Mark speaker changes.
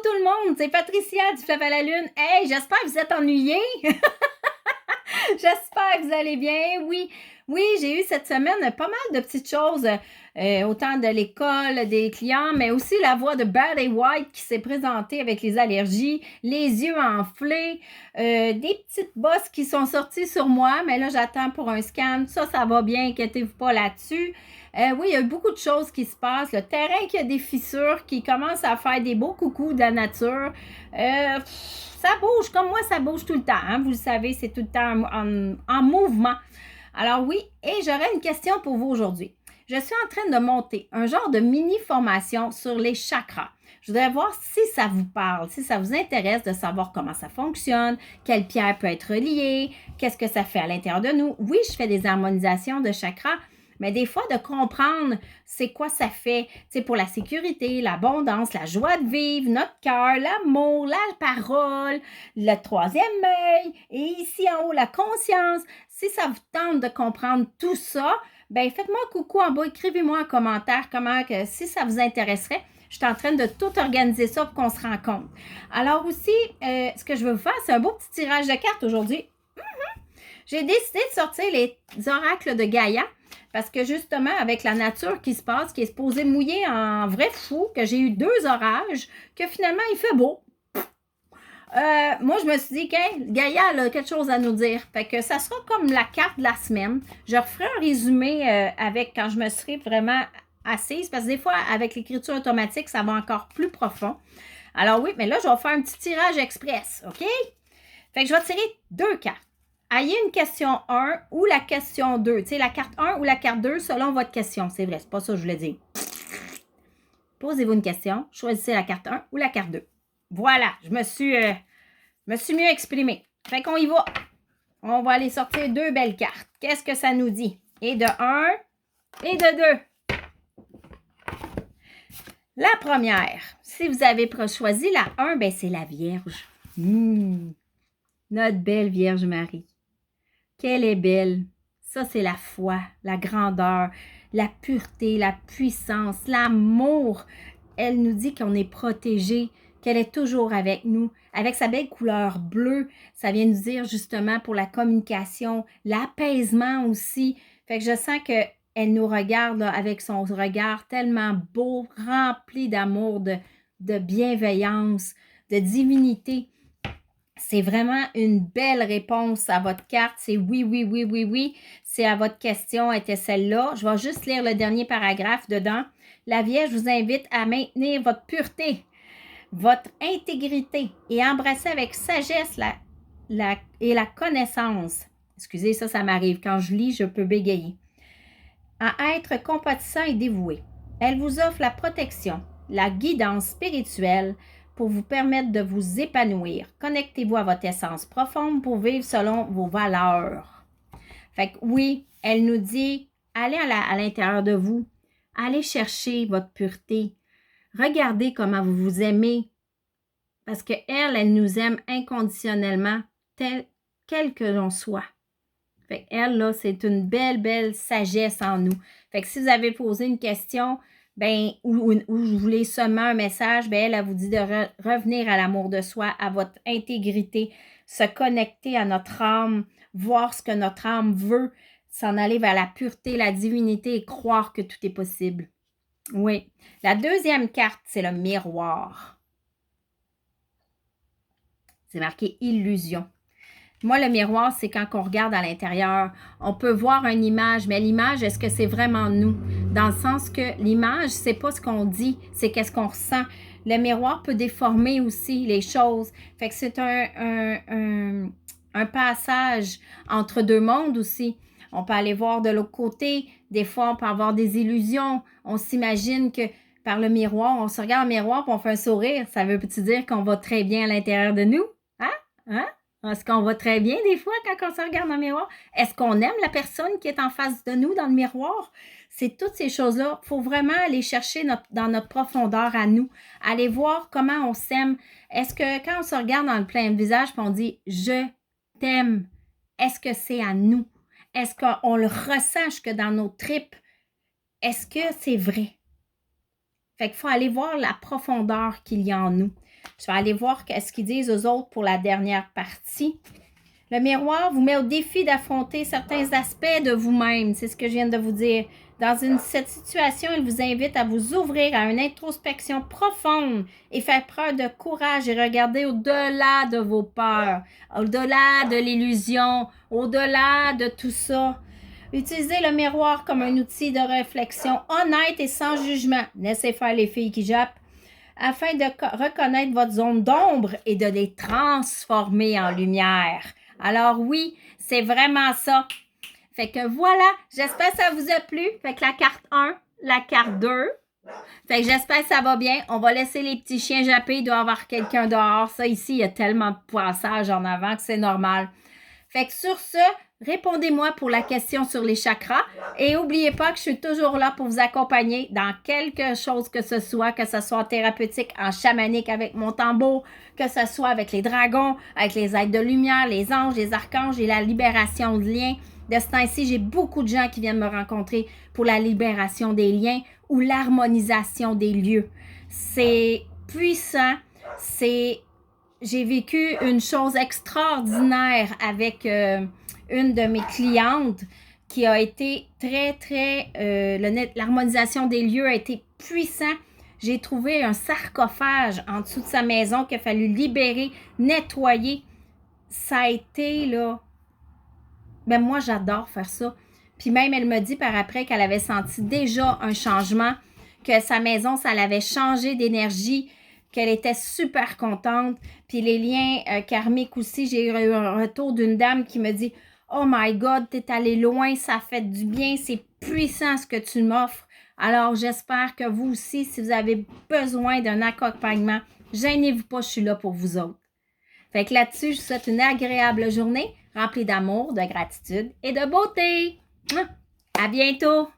Speaker 1: tout le monde, c'est Patricia du Fleuve à la Lune. Hey, j'espère que vous êtes ennuyés. J'espère que vous allez bien. Oui, j'ai eu cette semaine pas mal de petites choses, autant de l'école, des clients, mais aussi la voix de Barry White qui s'est présentée avec les allergies, les yeux enflés, des petites bosses qui sont sorties sur moi, mais là, j'attends pour un scan. Ça va bien, inquiétez-vous pas là-dessus. Oui, il y a beaucoup de choses qui se passent. Le terrain qui a des fissures, qui commence à faire des beaux coucous de la nature. Ça bouge, comme moi, ça bouge tout le temps. Hein? Vous le savez, c'est tout le temps en mouvement. Alors oui, et j'aurais une question pour vous aujourd'hui. Je suis en train de monter un genre de mini-formation sur les chakras. Je voudrais voir si ça vous parle, si ça vous intéresse de savoir comment ça fonctionne, quelle pierre peut être reliée, qu'est-ce que ça fait à l'intérieur de nous. Oui, je fais des harmonisations de chakras, mais des fois, de comprendre c'est quoi ça fait, c'est pour la sécurité, l'abondance, la joie de vivre, notre cœur, l'amour, la parole, le troisième œil, et ici en haut, la conscience. Si ça vous tente de comprendre tout ça, ben faites-moi un coucou en bas, écrivez-moi en commentaire si ça vous intéresserait. Je suis en train de tout organiser ça pour qu'on se rencontre. Alors aussi, ce que je veux vous faire, c'est un beau petit tirage de cartes aujourd'hui. J'ai décidé de sortir les oracles de Gaïa parce que justement, avec la nature qui se passe, qui est supposée mouiller en vrai fou, que j'ai eu 2 orages, que finalement, il fait beau. Moi, je me suis dit que Gaïa a quelque chose à nous dire. Fait que ça sera comme la carte de la semaine. Je referai un résumé avec quand je me serai vraiment assise, parce que des fois, avec l'écriture automatique, ça va encore plus profond. Alors oui, mais là, je vais faire un petit tirage express, OK? Fait que je vais tirer 2 cartes. Ayez une question 1 ou la question 2. Tu sais, la carte 1 ou la carte 2 selon votre question. C'est vrai, c'est pas ça que je voulais dire. Posez-vous une question, choisissez la carte 1 ou la carte 2. Voilà, je me suis mieux exprimée. Fait qu'on y va. On va aller sortir 2 belles cartes. Qu'est-ce que ça nous dit? Et de 1 et de 2. La première, si vous avez choisi la 1, ben c'est la Vierge. Notre belle Vierge Marie. Qu'elle est belle. Ça, c'est la foi, la grandeur, la pureté, la puissance, l'amour. Elle nous dit qu'on est protégé, qu'elle est toujours avec nous. Avec sa belle couleur bleue, ça vient nous dire justement pour la communication, l'apaisement aussi. Fait que je sens qu'elle nous regarde là, avec son regard tellement beau, rempli d'amour, de bienveillance, de divinité. C'est vraiment une belle réponse à votre carte. C'est oui, oui, oui, oui, oui. C'est à votre question, était celle-là. Je vais juste lire le dernier paragraphe dedans. La Vierge vous invite à maintenir votre pureté, votre intégrité et embrasser avec sagesse et la connaissance. Excusez, ça m'arrive. Quand je lis, je peux bégayer. À être compatissant et dévoué. Elle vous offre la protection, la guidance spirituelle, pour vous permettre de vous épanouir. Connectez-vous à votre essence profonde pour vivre selon vos valeurs. Fait que oui, elle nous dit, allez à l'intérieur de vous, allez chercher votre pureté. Regardez comment vous vous aimez. Parce qu'elle nous aime inconditionnellement, quel que l'on soit. Fait qu'elle, là, c'est une belle, belle sagesse en nous. Fait que si vous avez posé une question, ben, ou vous voulez seulement un message, ben, elle vous dit de revenir à l'amour de soi, à votre intégrité, se connecter à notre âme, voir ce que notre âme veut, s'en aller vers la pureté, la divinité et croire que tout est possible. Oui. La deuxième carte, c'est le miroir. C'est marqué illusion. Moi, le miroir, c'est quand on regarde à l'intérieur. On peut voir une image, mais l'image, est-ce que c'est vraiment nous? Dans le sens que l'image, c'est pas ce qu'on dit, c'est qu'est-ce qu'on ressent. Le miroir peut déformer aussi les choses. Fait que c'est un passage entre 2 mondes aussi. On peut aller voir de l'autre côté. Des fois, on peut avoir des illusions. On s'imagine que par le miroir, on se regarde au miroir et on fait un sourire. Ça veut-tu dire qu'on va très bien à l'intérieur de nous? Hein? Hein? Est-ce qu'on va très bien des fois quand on se regarde dans le miroir? Est-ce qu'on aime la personne qui est en face de nous dans le miroir? C'est toutes ces choses-là. Il faut vraiment aller chercher dans notre profondeur à nous. Aller voir comment on s'aime. Est-ce que quand on se regarde dans le plein visage et on dit « Je t'aime », est-ce que c'est à nous? Est-ce qu'on le ressent jusque dans nos tripes? Est-ce que c'est vrai? Fait qu'il faut aller voir la profondeur qu'il y a en nous. Je vais aller voir ce qu'ils disent aux autres pour la dernière partie. Le miroir vous met au défi d'affronter certains aspects de vous-même. C'est ce que je viens de vous dire. Dans cette situation, il vous invite à vous ouvrir à une introspection profonde et faire preuve de courage et regarder au-delà de vos peurs, au-delà de l'illusion, au-delà de tout ça. Utilisez le miroir comme un outil de réflexion honnête et sans jugement. Laissez faire les filles qui jappent, afin de reconnaître votre zone d'ombre et de les transformer en lumière. Alors oui, c'est vraiment ça. Fait que voilà, j'espère que ça vous a plu. Fait que la carte 1, la carte 2. Fait que j'espère que ça va bien. On va laisser les petits chiens japper. Il doit y avoir quelqu'un dehors. Ça ici, il y a tellement de passages en avant que c'est normal. Fait que sur ce, répondez-moi pour la question sur les chakras. Et n'oubliez pas que je suis toujours là pour vous accompagner dans quelque chose que ce soit thérapeutique, en chamanique avec mon tambour, que ce soit avec les dragons, avec les êtres de lumière, les anges, les archanges et la libération de liens. De ce temps-ci, j'ai beaucoup de gens qui viennent me rencontrer pour la libération des liens ou l'harmonisation des lieux. C'est puissant, j'ai vécu une chose extraordinaire avec une de mes clientes qui a été l'harmonisation des lieux a été puissant. J'ai trouvé un sarcophage en dessous de sa maison qu'il a fallu libérer, nettoyer. Ça a été là... Ben moi, j'adore faire ça. Puis même, elle me dit par après qu'elle avait senti déjà un changement, que sa maison, ça l'avait changé d'énergie, qu'elle était super contente. Puis les liens karmiques aussi, j'ai eu un retour d'une dame qui me dit « Oh my God, t'es allé loin, ça fait du bien, c'est puissant ce que tu m'offres. » Alors, j'espère que vous aussi, si vous avez besoin d'un accompagnement, gênez-vous pas, je suis là pour vous autres. Fait que là-dessus, je vous souhaite une agréable journée remplie d'amour, de gratitude et de beauté. À bientôt!